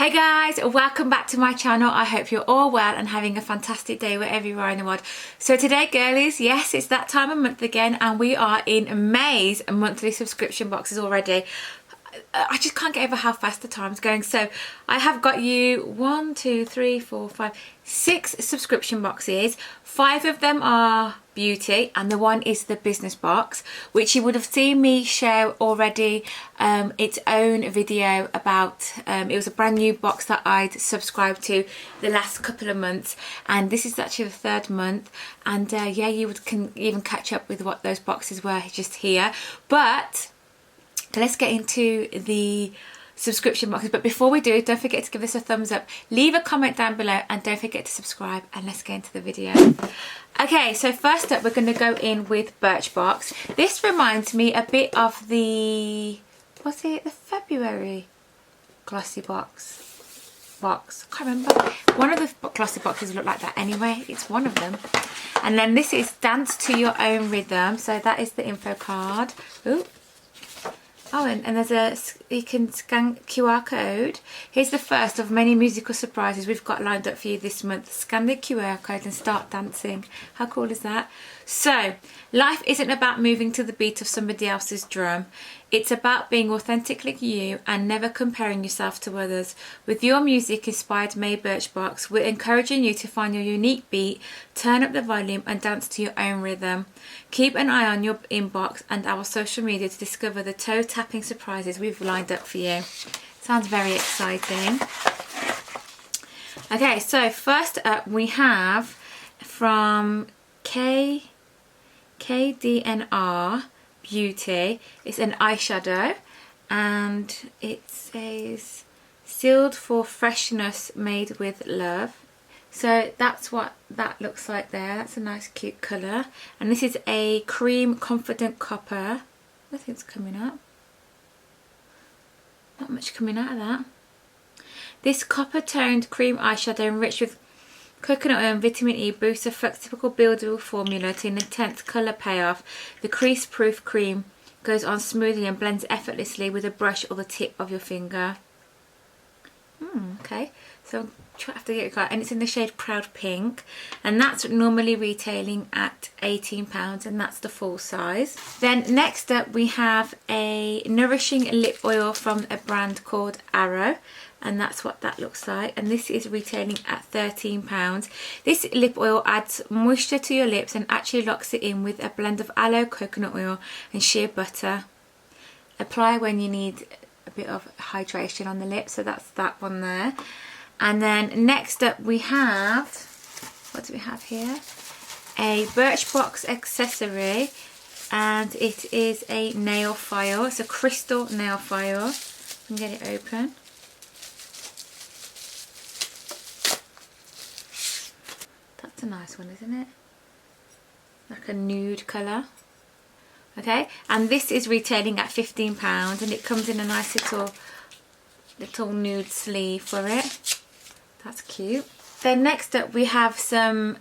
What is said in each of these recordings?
Hey guys, welcome back to my channel. I hope you're all well and having a fantastic day wherever you are in the world. So today, girlies, yes, it's that time of month again, and we are in May's monthly subscription boxes already. I just can't get over how fast the time's going. So I have got you 6 subscription boxes. 5 of them are beauty and the one is the business box, which you would have seen me share already its own video about. It was a brand new box that I'd subscribed to the last couple of months, and this is actually the 3rd month, and yeah, you can even catch up with what those boxes were just here. But let's get into the subscription boxes. But before we do, don't forget to give us a thumbs up, leave a comment down below, and don't forget to subscribe, and let's get into the video. Okay, so first up we're going to go in with Birchbox. This reminds me a bit of the, was it the February Glossybox box? I can't remember. One of the glossy boxes look like that anyway. It's one of them. And then this is Dance to Your Own Rhythm. So that is the info card. Ooh. Oh, and there's you can scan QR code. Here's the first of many musical surprises we've got lined up for you this month. Scan the QR code and start dancing. How cool is that? So, life isn't about moving to the beat of somebody else's drum. It's about being authentically you and never comparing yourself to others. With your music inspired May Birchbox, we're encouraging you to find your unique beat, turn up the volume and dance to your own rhythm. Keep an eye on your inbox and our social media to discover the toe-tapping surprises we've lined up for you. Sounds very exciting. Okay, so first up we have from KDNR Beauty. It's an eyeshadow and it says sealed for freshness, made with love. So that's what that looks like there. That's a nice cute colour. And this is a cream confident copper. Nothing's coming up. Not much coming out of that. This copper toned cream eyeshadow enriched with coconut oil and vitamin E boosts a flexible buildable formula to an intense colour payoff. The crease proof cream goes on smoothly and blends effortlessly with a brush or the tip of your finger. Okay, so I have to get it right. And it's in the shade Proud Pink, and that's normally retailing at £18, and that's the full size. Then next up we have a nourishing lip oil from a brand called Arrow, and that's what that looks like, and this is retailing at £13. This lip oil adds moisture to your lips and actually locks it in with a blend of aloe, coconut oil and shea butter. Apply when you need a bit of hydration on the lips, so that's that one there. And then next up we have, what do we have here? A Birchbox accessory, and it is a nail file. It's a crystal nail file. You can get it open. That's a nice one, isn't it? Like a nude colour. Okay, and this is retailing at £15, and it comes in a nice little nude sleeve for it. That's cute. Then next up we have some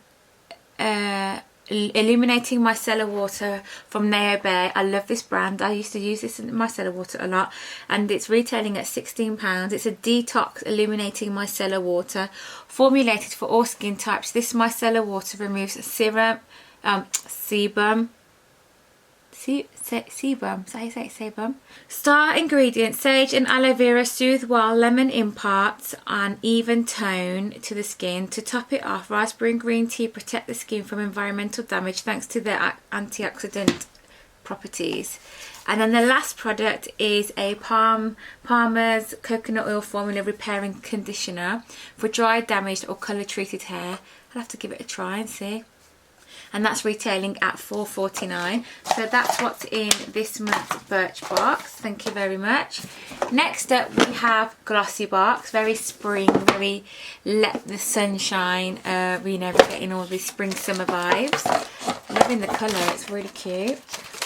illuminating micellar water from Neo Bay. I love this brand. I used to use this in micellar water a lot, and it's retailing at £16. It's a detox illuminating micellar water formulated for all skin types. This micellar water removes sebum. Sebum, is that how you say it? Sebum. Star ingredients: sage and aloe vera soothe, while lemon imparts an even tone to the skin. To top it off, raspberry and green tea protect the skin from environmental damage thanks to their antioxidant properties. And then the last product is a Palmer's coconut oil formula repairing conditioner for dry, damaged or colour treated hair. I'll have to give it a try and see. And that's retailing at £4.49. So that's what's in this month's Birchbox. Thank you very much. Next up we have Glossybox. Very spring, very let the sun shine. You know, we're getting all these spring summer vibes. Loving the colour, it's really cute.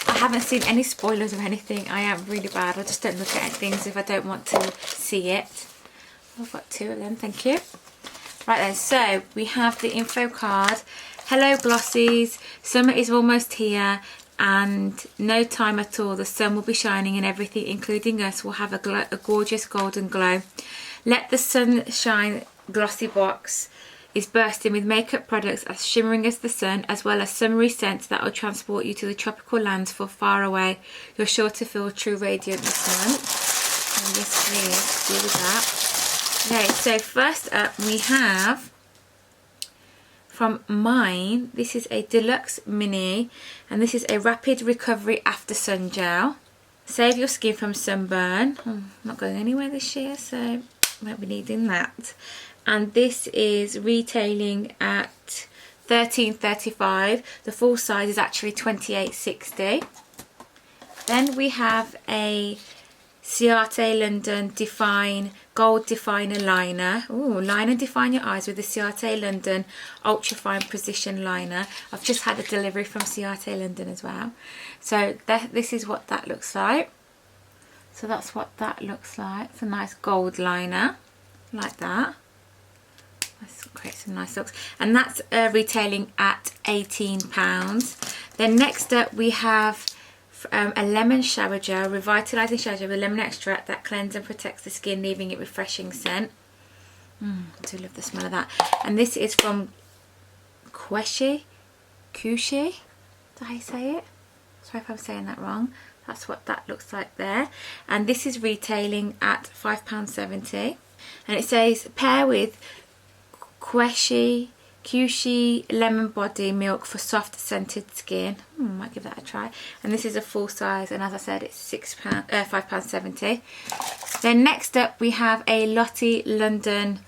I haven't seen any spoilers or anything. I am really bad. I just don't look at things if I don't want to see it. I've got 2 of them, thank you. Right then, so we have the info card. Hello Glossies, summer is almost here and no time at all. The sun will be shining and everything, including us, will have a gorgeous golden glow. Let the Sunshine Glossybox is bursting with makeup products as shimmering as the sun, as well as summery scents that will transport you to the tropical lands for far away. You're sure to feel true radiant this month. And yes please, do with that. Okay, so first up we have from mine, this is a deluxe mini, and this is a rapid recovery after sun gel. Save your skin from sunburn. I'm not going anywhere this year, so won't be needing that. And this is retailing at $13.35. The full size is actually $28.60. Then we have a Ciate London Define Gold Definer Liner. Ooh, line and define your eyes with the Ciate London Ultra Fine Precision Liner. I've just had a delivery from Ciate London as well. So this is what that looks like. So that's what that looks like. It's a nice gold liner, like that. Let's create some nice looks. And that's retailing at £18. Then next up we have a lemon shower gel, revitalising shower gel with lemon extract that cleanses and protects the skin, leaving it refreshing scent. I do love the smell of that. And this is from Kushi. Is that how you say it? Sorry if I'm saying that wrong. That's what that looks like there. And this is retailing at £5.70. And it says pair with Kushi lemon body milk for soft scented skin. Might give that a try. And this is a full size, and as I said, it's £5.70. Then next up we have a Lottie London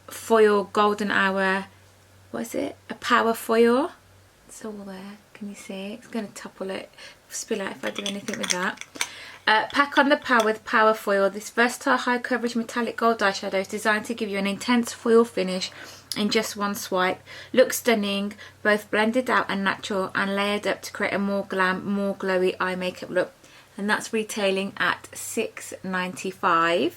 foil golden hour. What is it? A power foil. It's all there. Can you see? It's going to topple it, spill out if I do anything with that. Pack on the power with Power Foil. This versatile high coverage metallic gold eyeshadow is designed to give you an intense foil finish in just one swipe. Looks stunning, both blended out and natural, and layered up to create a more glam, more glowy eye makeup look. And that's retailing at $6.95.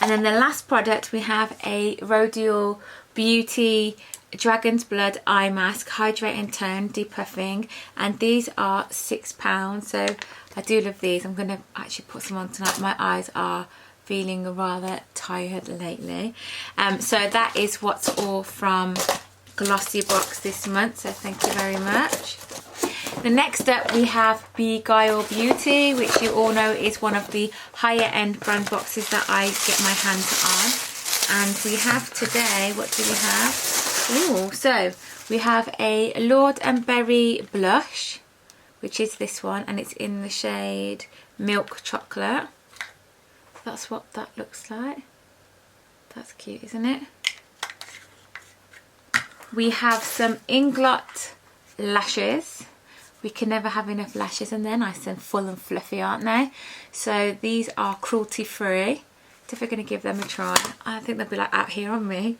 And then the last product, we have a Rodial Beauty Dragon's Blood Eye Mask, Hydrate and Tone, Depuffing, and these are £6. So I do love these. I'm going to actually put some on tonight. My eyes are feeling rather tired lately. So that is what's all from Glossybox this month, so thank you very much. The next up we have Beguile Beauty, which you all know is one of the higher end brand boxes that I get my hands on. And we have today, what do we have? Ooh, so we have a Lord and Berry blush, which is this one, and it's in the shade Milk Chocolate. That's what that looks like. That's cute, isn't it? We have some Inglot lashes. We can never have enough lashes, and they're nice and full and fluffy, aren't they? So these are cruelty free. If we're going to give them a try, I think they'll be like out here on me.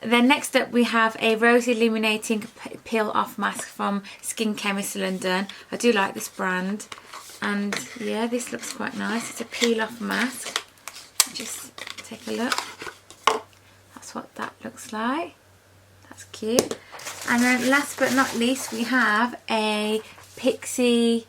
Then next up we have a Rose Illuminating Peel Off Mask from Skin Chemist London. I do like this brand, and yeah, this looks quite nice. It's a peel off mask. Just take a look. That's what that looks like. That's cute. And then last but not least we have a Pixie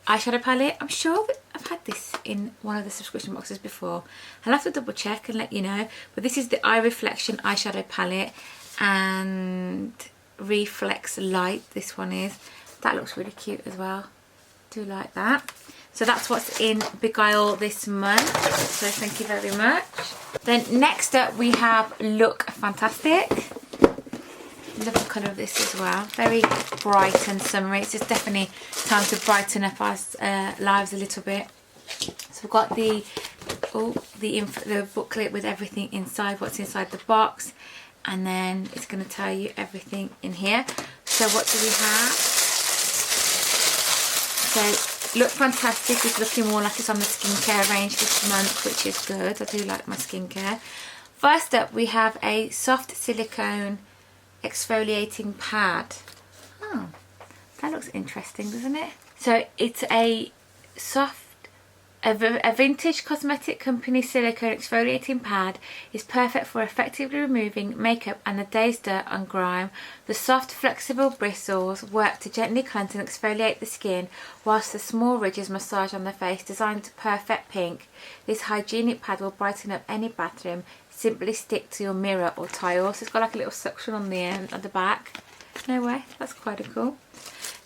eyeshadow palette. I'm sure that I've had this in one of the subscription boxes before. I'll have to double check and let you know. But this is the Eye Reflection eyeshadow palette and Reflex Light, this one is. That looks really cute as well. Do like that. So that's what's in Beguile this month. So thank you very much. Then next up we have Look Fantastic. Love the colour of this as well. Very bright and summery. It's just definitely time to brighten up our lives a little bit. So we've got the booklet with everything inside, what's inside the box, and then it's going to tell you everything in here. So what do we have? So Look Fantastic is looking more like it's on the skincare range this month, which is good. I do like my skincare. First up we have a soft silicone exfoliating pad. Oh, that looks interesting, doesn't it? So it's a soft A vintage cosmetic company silicone exfoliating pad is perfect for effectively removing makeup and the day's dirt and grime. The soft, flexible bristles work to gently cleanse and exfoliate the skin, whilst the small ridges massage on the face. Designed to perfect pink, this hygienic pad will brighten up any bathroom. Simply stick to your mirror or tile. So it's got like a little suction on the end, at the back. No way, that's quite cool.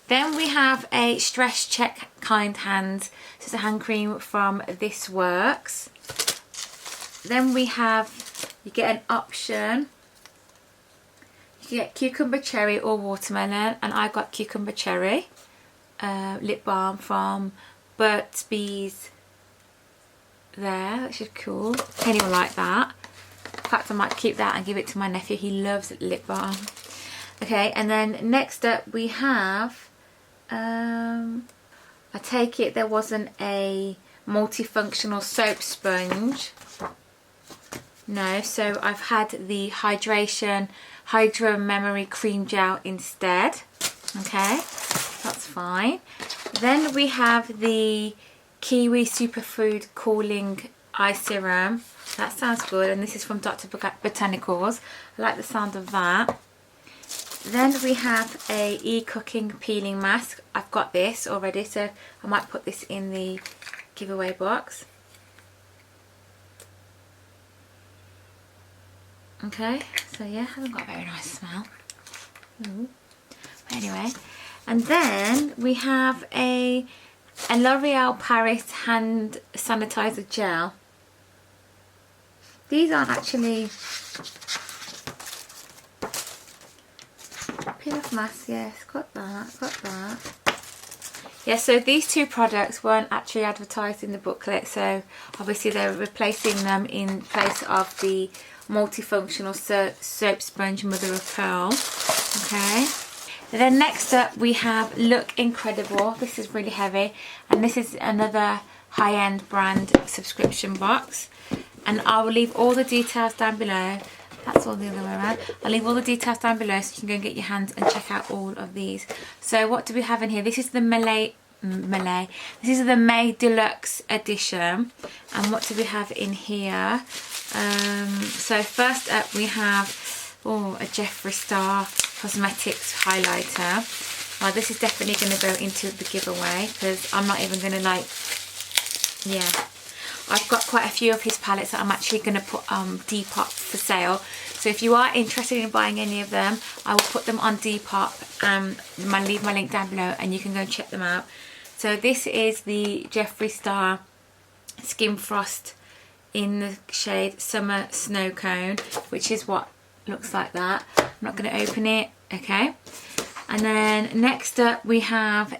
Then we have a Stress Check Kind Hands. This is a hand cream from This Works. Then we have, you get an option. You get cucumber cherry or watermelon, and I got cucumber cherry lip balm from Burt's Bees. There, which is cool. Penny will like that. In fact, I might keep that and give it to my nephew. He loves lip balm. Okay, and then next up we have, I take it there wasn't a multifunctional soap sponge. No, so I've had the Hydro Memory Cream Gel instead. Okay, that's fine. Then we have the Kiwi Superfood Cooling Eye Serum. That sounds good, and this is from Dr. Botanicals. I like the sound of that. Then we have a e-cooking peeling mask. I've got this already, so I might put this in the giveaway box. Okay, so yeah, hasn't got a very nice smell. Ooh. But anyway, and then we have a L'Oreal Paris hand sanitizer gel. These aren't actually peel off mask. Yes, got that. Yeah, so these two products weren't actually advertised in the booklet, so obviously they're replacing them in place of the multifunctional soap sponge Mother of Pearl. Okay. And then next up we have Look Incredible. This is really heavy, and this is another high-end brand subscription box. And I will leave all the details down below. That's all the other way around. I'll leave all the details down below so you can go and get your hands and check out all of these. So what do we have in here? This is the This is the May Deluxe edition. And what do we have in here? So first up we have a Jeffree Star Cosmetics highlighter. Well, this is definitely going to go into the giveaway because I'm not even going to I've got quite a few of his palettes that I'm actually going to put on Depop for sale. So if you are interested in buying any of them, I will put them on Depop. I'll leave my link down below and you can go and check them out. So this is the Jeffree Star Skin Frost in the shade Summer Snow Cone, which is what looks like that. I'm not going to open it. Okay. And then next up we have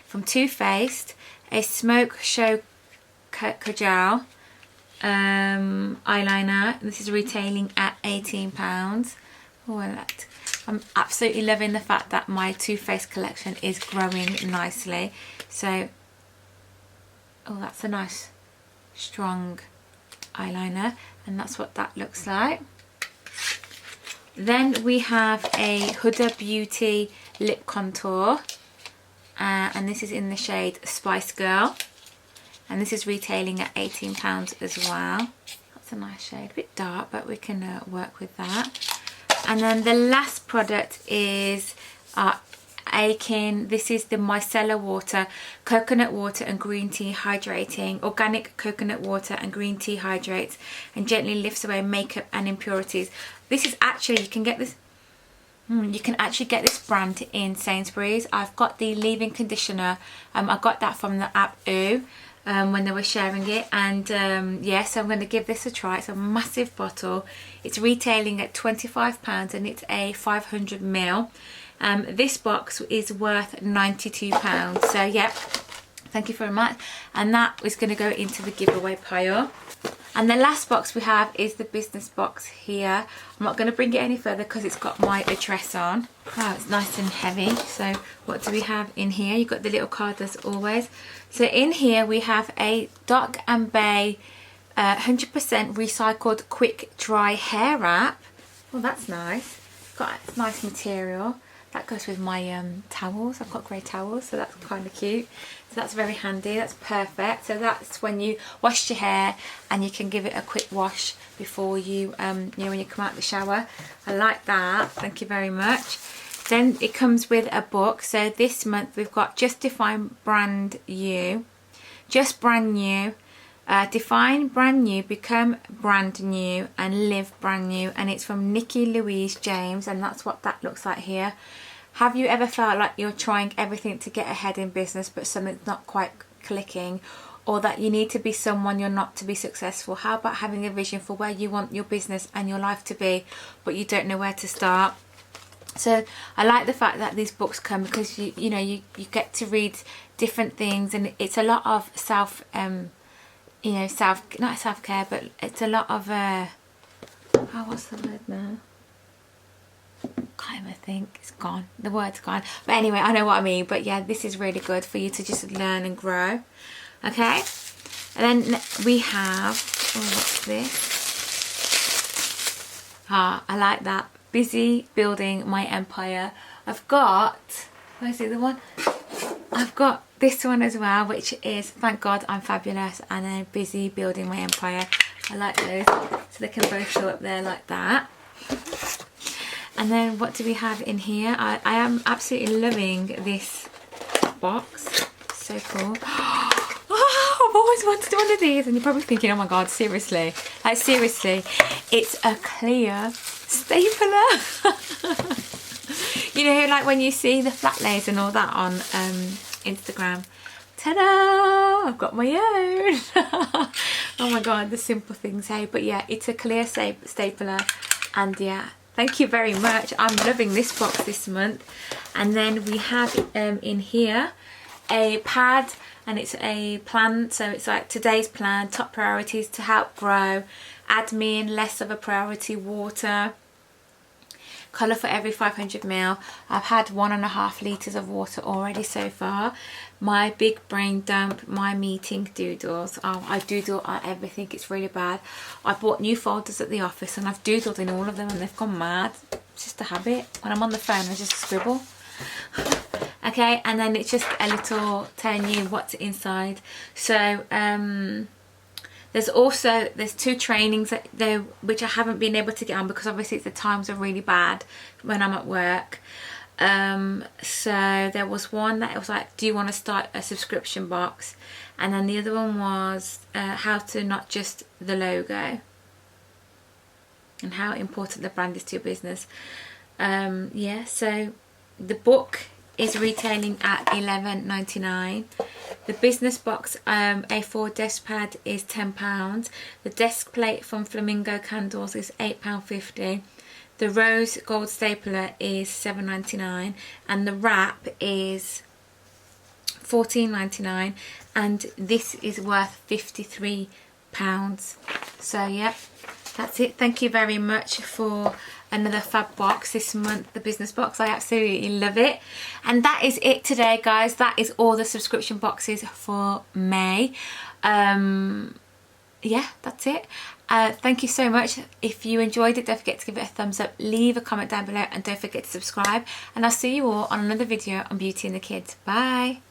from Too Faced, a Smoke Show Kajal eyeliner. This is retailing at £18. I'm absolutely loving the fact that my Too Faced collection is growing nicely. So, that's a nice strong eyeliner, and that's what that looks like. Then we have a Huda Beauty lip contour, and this is in the shade Spice Girl. And this is retailing at £18 as well. That's a nice shade, a bit dark, but we can work with that. And then the last product is Akin. This is the Micellar Water, coconut water and green tea hydrating. Organic coconut water and green tea hydrates and gently lifts away makeup and impurities. This is actually, you can get this. You can actually get this brand in Sainsbury's. I've got the leave-in conditioner. I got that from the app Ooh. When they were sharing it, and so I'm going to give this a try. It's a massive bottle. It's retailing at £25 and it's a 500ml. This box is worth £92, so yeah, thank you very much. And that is going to go into the giveaway pile. And the last box we have is the business box here. I'm not going to bring it any further because it's got my address on. Wow, it's nice and heavy. So what do we have in here? You've got the little card as always. So in here we have a Doc and Bay 100% recycled quick dry hair wrap. Oh, that's nice. Got nice material. that goes with my towels. I've got grey towels, so that's kind of cute. So that's very handy, that's perfect. So that's when you wash your hair and you can give it a quick wash before you, you know, when you come out of the shower. I like that, thank you very much. Then it comes with a book. So this month we've got Just Define Brand You, Just Brand New, Define Brand New, Become Brand New, and Live Brand New. And it's from Nikki Louise James, and that's what that looks like here. Have you ever felt like you're trying everything to get ahead in business but something's not quite clicking, or that you need to be someone you're not to be successful? How about having a vision for where you want your business and your life to be, but you don't know where to start? So I like the fact that these books come, because you know you get to read different things, and it's a lot of you know, not self-care, but it's a lot of what's the word now? Can't even think, it's gone, the word's gone, but anyway, I know what I mean. But yeah, this is really good for you to just learn and grow. Okay, and then we have, oh, what's this? I like that, Busy Building My Empire. I've got, where's the other one? I've got this one as well, which is Thank God I'm Fabulous, and then Busy Building My Empire. I like those, so they can both show up there like that. And then what do we have in here? I am absolutely loving this box. So cool. Oh, I've always wanted one of these, and you're probably thinking, oh my God, seriously? Like seriously, it's a clear stapler. You know, like when you see the flat lays and all that on Instagram. Ta-da! I've got my own. Oh my God, the simple things, hey? But yeah, it's a clear stapler, and yeah, thank you very much. I'm loving this box this month. And then we have in here a pad, and it's a plan. So it's like today's plan, top priorities to help grow, admin, less of a priority, water, colour for every 500 ml. I've had 1.5 litres of water already so far. My big brain dump, my meeting doodles. Oh, I doodle on everything, it's really bad. I bought new folders at the office and I've doodled in all of them and they've gone mad. It's just a habit. When I'm on the phone I just scribble. Okay, and then it's just a little telling you what's inside. So there's 2 trainings which I haven't been able to get on because obviously the times are really bad when I'm at work. So there was one that was like, do you want to start a subscription box? And then the other one was how to not just the logo, and how important the brand is to your business. Yeah, so the book is retailing at £11.99. The business box A4 desk pad is £10. The desk plate from Flamingo Candles is £8.50. The rose gold stapler is £7.99, and the wrap is £14.99, and this is worth £53. So yeah, that's it. Thank you very much for another fab box this month, the business box. I absolutely love it. And that is it today, guys. That is all the subscription boxes for May. Yeah, that's it. Thank you so much. If you enjoyed it, don't forget to give it a thumbs up, leave a comment down below, and don't forget to subscribe. And I'll see you all on another video on Beauty and the Kids. Bye.